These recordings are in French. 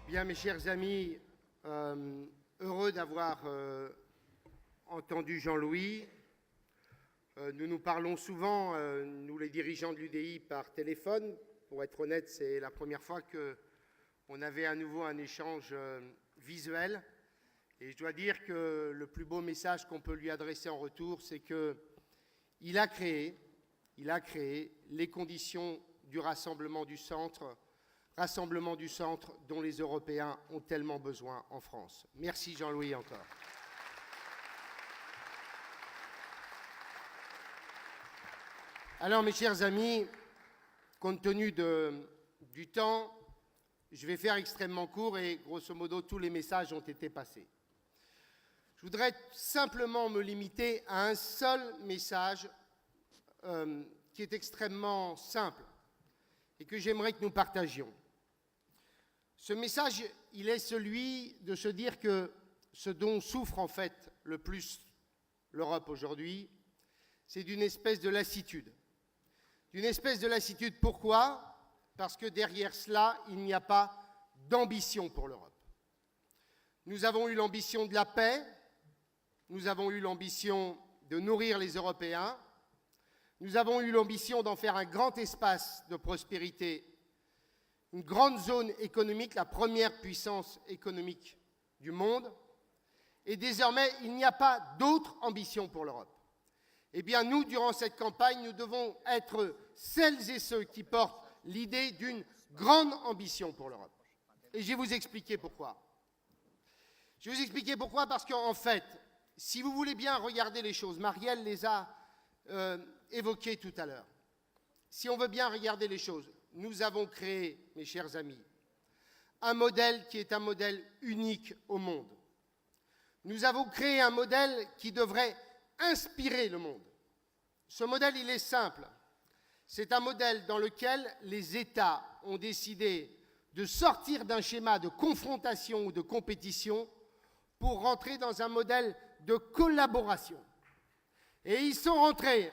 Bien, mes chers amis, heureux d'avoir entendu Jean-Louis. Nous nous parlons souvent, nous les dirigeants de l'UDI, par téléphone. Pour être honnête, c'est la première fois qu'on avait à nouveau un échange visuel. Et je dois dire que le plus beau message qu'on peut lui adresser en retour, c'est qu'il a créé les conditions du rassemblement du centre dont les Européens ont tellement besoin en France. Merci Jean-Louis encore. Alors mes chers amis, compte tenu du temps, je vais faire extrêmement court et grosso modo tous les messages ont été passés. Je voudrais simplement me limiter à un seul message qui est extrêmement simple et que j'aimerais que nous partagions. Ce message, il est celui de se dire que ce dont souffre en fait le plus l'Europe aujourd'hui, c'est d'une espèce de lassitude. D'une espèce de lassitude, pourquoi ? Parce que derrière cela, il n'y a pas d'ambition pour l'Europe. Nous avons eu l'ambition de la paix, nous avons eu l'ambition de nourrir les Européens, nous avons eu l'ambition d'en faire un grand espace de prospérité, une grande zone économique, la première puissance économique du monde, et désormais, il n'y a pas d'autre ambition pour l'Europe. Eh bien, nous, durant cette campagne, nous devons être celles et ceux qui portent l'idée d'une grande ambition pour l'Europe. Et je vais vous expliquer pourquoi. Je vais vous expliquer pourquoi, parce qu'en fait, si vous voulez bien regarder les choses, Marielle les a évoquées tout à l'heure. Si on veut bien regarder les choses, nous avons créé, mes chers amis, un modèle qui est un modèle unique au monde. Nous avons créé un modèle qui devrait inspirer le monde. Ce modèle, il est simple. C'est un modèle dans lequel les États ont décidé de sortir d'un schéma de confrontation ou de compétition pour rentrer dans un modèle de collaboration. Et ils sont rentrés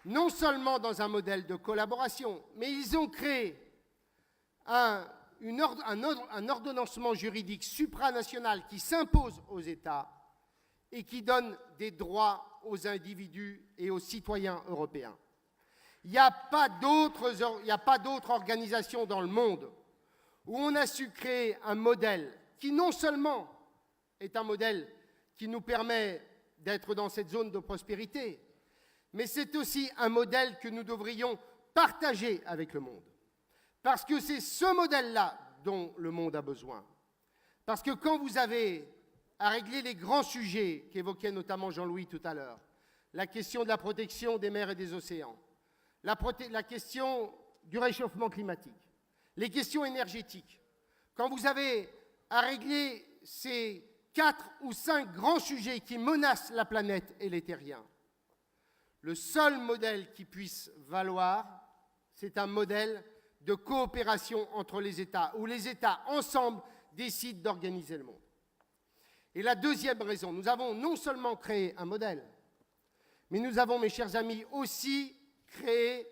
non seulement dans un modèle de collaboration, mais ils ont créé un ordonnancement juridique supranational qui s'impose aux États et qui donne des droits aux individus et aux citoyens européens. Il n'y a pas d'autre organisation dans le monde où on a su créer un modèle qui non seulement est un modèle qui nous permet d'être dans cette zone de prospérité, mais c'est aussi un modèle que nous devrions partager avec le monde. Parce que c'est ce modèle-là dont le monde a besoin. Parce que quand vous avez à régler les grands sujets qu'évoquait notamment Jean-Louis tout à l'heure, la question de la protection des mers et des océans, la question du réchauffement climatique, les questions énergétiques, quand vous avez à régler ces 4 ou 5 grands sujets qui menacent la planète et les terriens, le seul modèle qui puisse valoir, c'est un modèle de coopération entre les États, où les États, ensemble, décident d'organiser le monde. Et la deuxième raison, nous avons non seulement créé un modèle, mais nous avons, mes chers amis, aussi créé,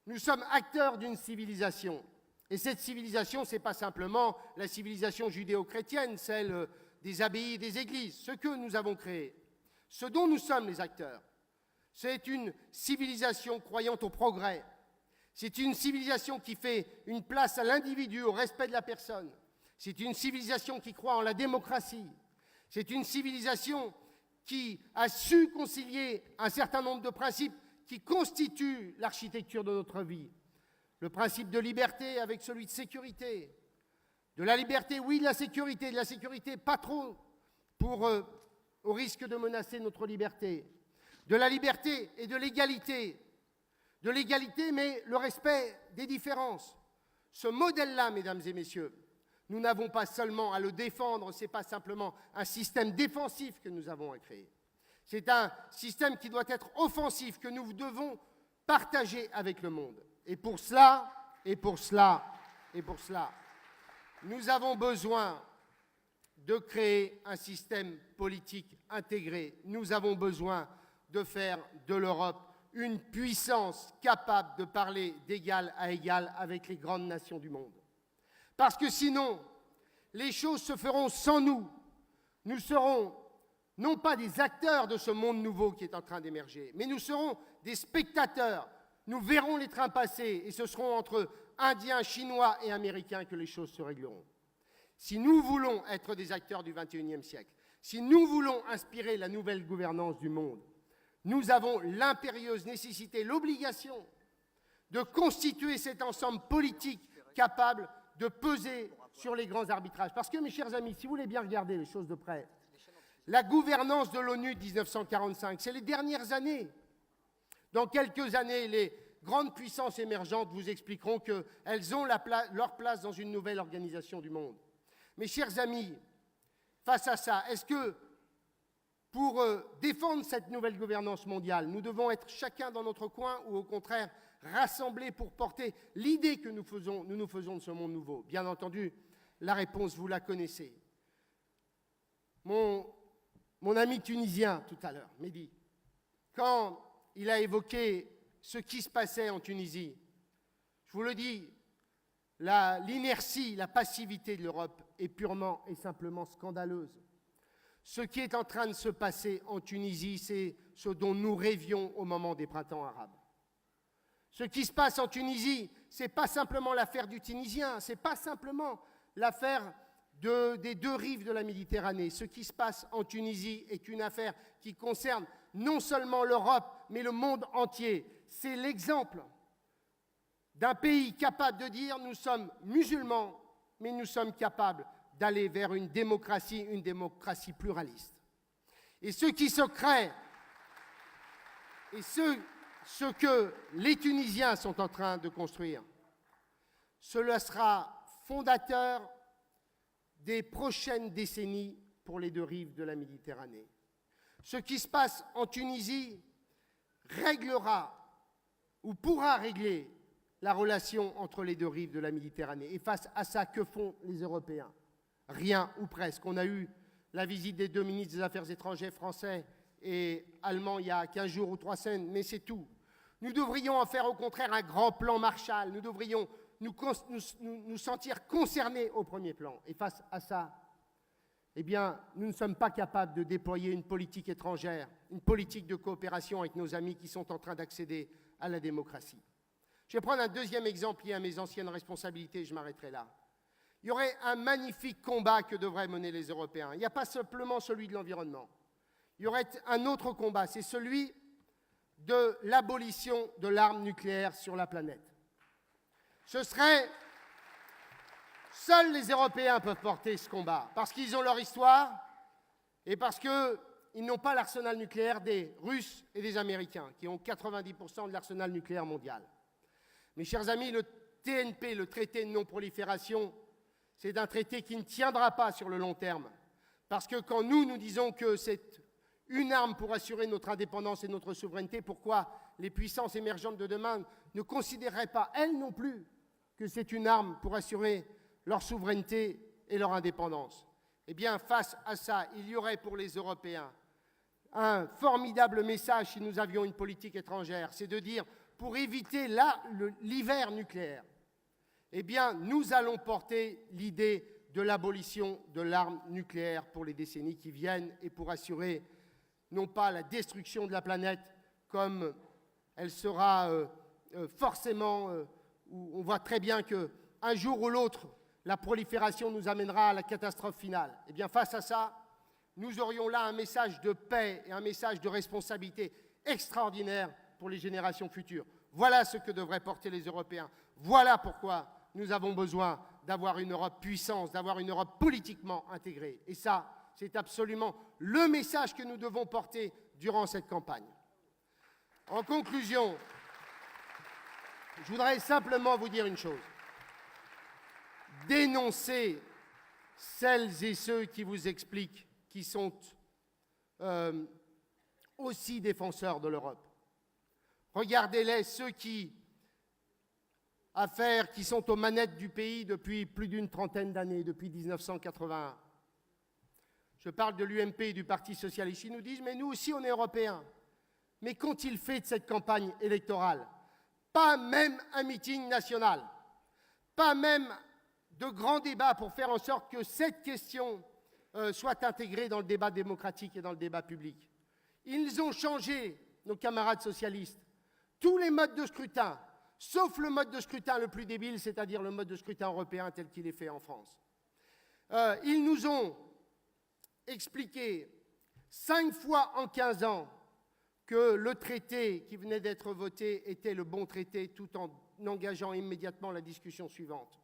nous sommes acteurs d'une civilisation. Et cette civilisation, ce n'est pas simplement la civilisation judéo-chrétienne, celle des abbayes et des églises, ce que nous avons créé, ce dont nous sommes les acteurs. C'est une civilisation croyant au progrès. C'est une civilisation qui fait une place à l'individu, au respect de la personne. C'est une civilisation qui croit en la démocratie. C'est une civilisation qui a su concilier un certain nombre de principes qui constituent l'architecture de notre vie. Le principe de liberté avec celui de sécurité. De la liberté, oui, de la sécurité pas trop, au risque de menacer notre liberté. De la liberté et de l'égalité. De l'égalité, mais le respect des différences. Ce modèle-là, mesdames et messieurs, nous n'avons pas seulement à le défendre, ce n'est pas simplement un système défensif que nous avons à créer. C'est un système qui doit être offensif, que nous devons partager avec le monde. Et pour cela, nous avons besoin de créer un système politique intégré. Nous avons besoin de faire de l'Europe une puissance capable de parler d'égal à égal avec les grandes nations du monde. Parce que sinon, les choses se feront sans nous. Nous serons non pas des acteurs de ce monde nouveau qui est en train d'émerger, mais nous serons des spectateurs. Nous verrons les trains passer et ce seront entre Indiens, Chinois et Américains que les choses se régleront. Si nous voulons être des acteurs du XXIe siècle, si nous voulons inspirer la nouvelle gouvernance du monde, nous avons l'impérieuse nécessité, l'obligation de constituer cet ensemble politique capable de peser sur les grands arbitrages. Parce que, mes chers amis, si vous voulez bien regarder les choses de près, la gouvernance de l'ONU de 1945, c'est les dernières années. Dans quelques années, les grandes puissances émergentes vous expliqueront qu'elles ont leur place dans une nouvelle organisation du monde. Mes chers amis, face à ça, est-ce que pour défendre cette nouvelle gouvernance mondiale, nous devons être chacun dans notre coin ou au contraire rassemblés pour porter l'idée que nous nous faisons de ce monde nouveau? Bien entendu, la réponse, vous la connaissez. Mon ami tunisien, tout à l'heure, Mehdi, quand il a évoqué ce qui se passait en Tunisie, je vous le dis, l'inertie, la passivité de l'Europe est purement et simplement scandaleuse. Ce qui est en train de se passer en Tunisie, c'est ce dont nous rêvions au moment des printemps arabes. Ce qui se passe en Tunisie, ce n'est pas simplement l'affaire du Tunisien, ce n'est pas simplement l'affaire des deux rives de la Méditerranée. Ce qui se passe en Tunisie est une affaire qui concerne non seulement l'Europe, mais le monde entier. C'est l'exemple d'un pays capable de dire « nous sommes musulmans, mais nous sommes capables d'aller vers une démocratie pluraliste ». Et ce qui se crée, et ce que les Tunisiens sont en train de construire, cela sera fondateur des prochaines décennies pour les deux rives de la Méditerranée. Ce qui se passe en Tunisie réglera ou pourra régler la relation entre les deux rives de la Méditerranée. Et face à ça, que font les Européens? Rien ou presque. On a eu la visite des deux ministres des Affaires étrangères français et allemands il y a 15 jours ou 3 semaines, mais c'est tout. Nous devrions en faire au contraire un grand plan Marshall. Nous devrions nous sentir concernés au premier plan. Et face à ça, eh bien, nous ne sommes pas capables de déployer une politique étrangère, une politique de coopération avec nos amis qui sont en train d'accéder à la démocratie. Je vais prendre un deuxième exemple lié à mes anciennes responsabilités, je m'arrêterai là. Il y aurait un magnifique combat que devraient mener les Européens. Il n'y a pas simplement celui de l'environnement. Il y aurait un autre combat, c'est celui de l'abolition de l'arme nucléaire sur la planète. Ce serait... Seuls les Européens peuvent porter ce combat, parce qu'ils ont leur histoire et parce qu'ils n'ont pas l'arsenal nucléaire des Russes et des Américains, qui ont 90% de l'arsenal nucléaire mondial. Mes chers amis, le TNP, le traité de non-prolifération, c'est un traité qui ne tiendra pas sur le long terme. Parce que quand nous disons que c'est une arme pour assurer notre indépendance et notre souveraineté, pourquoi les puissances émergentes de demain ne considéreraient pas, elles non plus, que c'est une arme pour assurer leur souveraineté et leur indépendance? Eh bien, face à ça, il y aurait pour les Européens un formidable message si nous avions une politique étrangère, c'est de dire, pour éviter l'hiver nucléaire, eh bien, nous allons porter l'idée de l'abolition de l'arme nucléaire pour les décennies qui viennent et pour assurer non pas la destruction de la planète comme elle sera forcément, où on voit très bien qu'un jour ou l'autre, la prolifération nous amènera à la catastrophe finale. Eh bien, face à ça, nous aurions là un message de paix et un message de responsabilité extraordinaire pour les générations futures. Voilà ce que devraient porter les Européens. Voilà pourquoi nous avons besoin d'avoir une Europe puissance, d'avoir une Europe politiquement intégrée. Et ça, c'est absolument le message que nous devons porter durant cette campagne. En conclusion, je voudrais simplement vous dire une chose. Dénoncez celles et ceux qui vous expliquent qui sont aussi défenseurs de l'Europe. Regardez-les, ceux qui sont aux manettes du pays depuis plus d'une trentaine d'années, depuis 1981. Je parle de l'UMP et du Parti socialiste. Ils nous disent, mais nous aussi, on est européens. Mais qu'ont-ils fait de cette campagne électorale? Pas même un meeting national, pas même de grands débats pour faire en sorte que cette question soit intégrée dans le débat démocratique et dans le débat public. Ils ont changé, nos camarades socialistes, tous les modes de scrutin, sauf le mode de scrutin le plus débile, c'est-à-dire le mode de scrutin européen tel qu'il est fait en France. Ils nous ont expliqué 5 fois en 15 ans que le traité qui venait d'être voté était le bon traité, tout en engageant immédiatement la discussion suivante.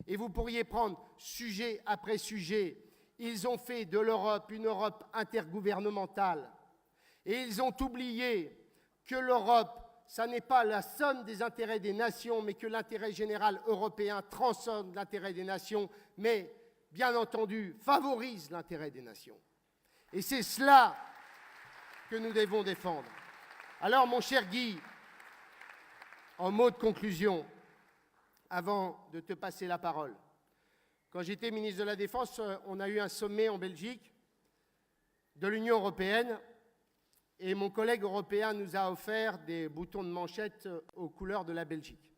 Et vous pourriez prendre sujet après sujet. Ils ont fait de l'Europe une Europe intergouvernementale. Et ils ont oublié que l'Europe, ça n'est pas la somme des intérêts des nations, mais que l'intérêt général européen transcende l'intérêt des nations, mais, bien entendu, favorise l'intérêt des nations. Et c'est cela que nous devons défendre. Alors, mon cher Guy, en mot de conclusion, avant de te passer la parole, quand j'étais ministre de la Défense, on a eu un sommet en Belgique de l'Union européenne et mon collègue européen nous a offert des boutons de manchette aux couleurs de la Belgique.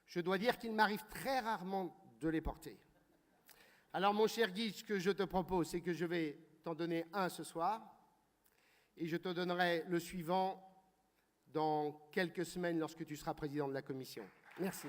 Je dois dire qu'il m'arrive très rarement de les porter. Alors, mon cher Guy, ce que je te propose, c'est que je vais t'en donner un ce soir et je te donnerai le suivant dans quelques semaines lorsque tu seras président de la Commission. Merci.